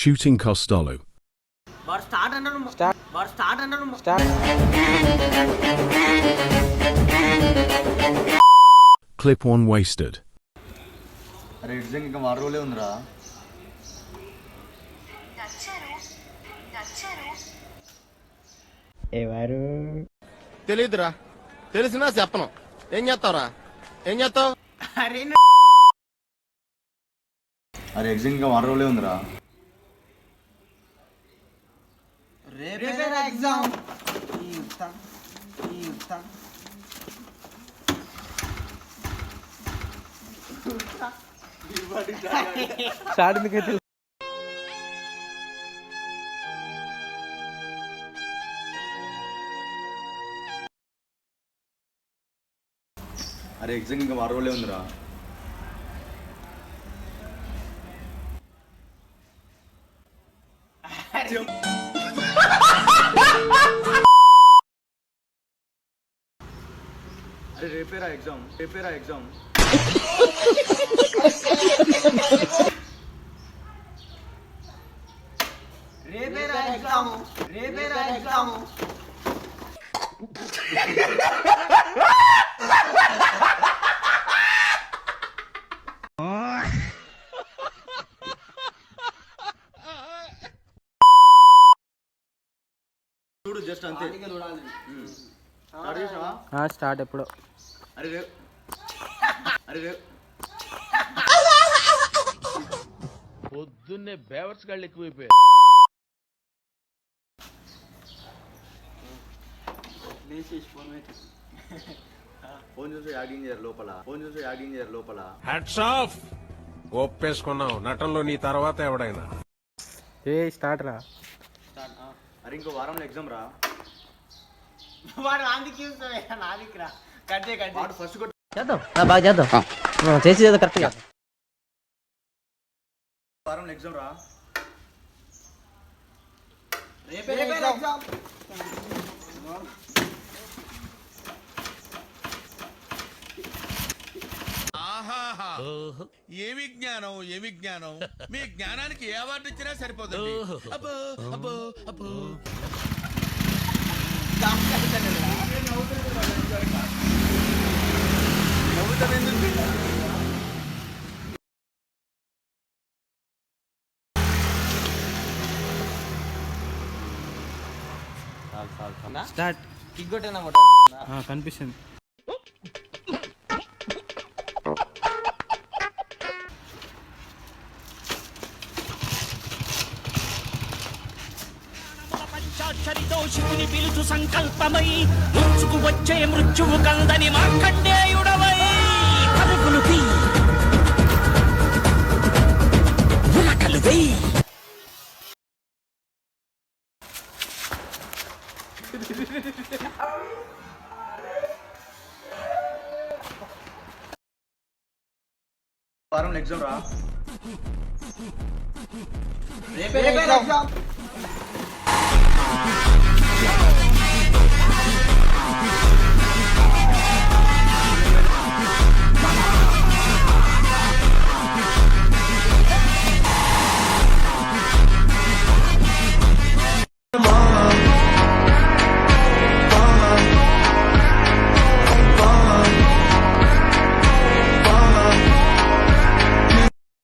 shooting Costello. Clip 1 wasted. అరే exam ఇంకా 6 రోజులే ఉందిరా. ఎవరు తెలీదురా, తెలిసినా చెప్పను. ఏం చేస్తావురా? ఏం చేస్తావు? అరే ఎగ్జామ్ ఇంకా 6 రోజులే ఉందిరా. స్టార్ట్ ఎందుకైతే అరే ఎగ్జామ్ ఇంకా 6 రోజులే ఉందిరా. అరే రేపేరా ఎగ్జామ్. చూడు జస్ట్ అంతే. స్టార్ట్ చేసావా? స్టార్ట్ ఎప్పుడు? అరే పొద్దున్నే బేవర్స్ గాళ్ళు ఎక్కువైపోయాయి. ఫోన్ చూసి యాగింగ్ చేయరు లోపల. Hats off! ఒప్పేసుకున్నావు, నటనలో నీ తర్వాత ఎవడైనా. స్టార్ట్ రా. అరే ఇంకో వారంలో ఎగ్జామ్ రా. వాడు ఫస్ట్ చేద్దాం, బాగా చేద్దాం. చేసి చేద్దాం కరెక్ట్గా. వారంలో ఎగ్జామ్ రా. ఏమి జ్ఞానం మీ జ్ఞానానికి ఏ అవార్డు ఇచ్చినా సరిపోతుంది. అబ్బో అబ్బో అబ్బో. స్టార్ట్. కనిపిస్తుంది. పంచాక్షరితోషికుని పిలుచు సంకల్పమై ముంచుకు వచ్చే మృత్యువు కందని మార్కండేయుడవై పరుగులు వారంలో ఎగ్జామ్ రా. రేపే ఎగ్జామ్.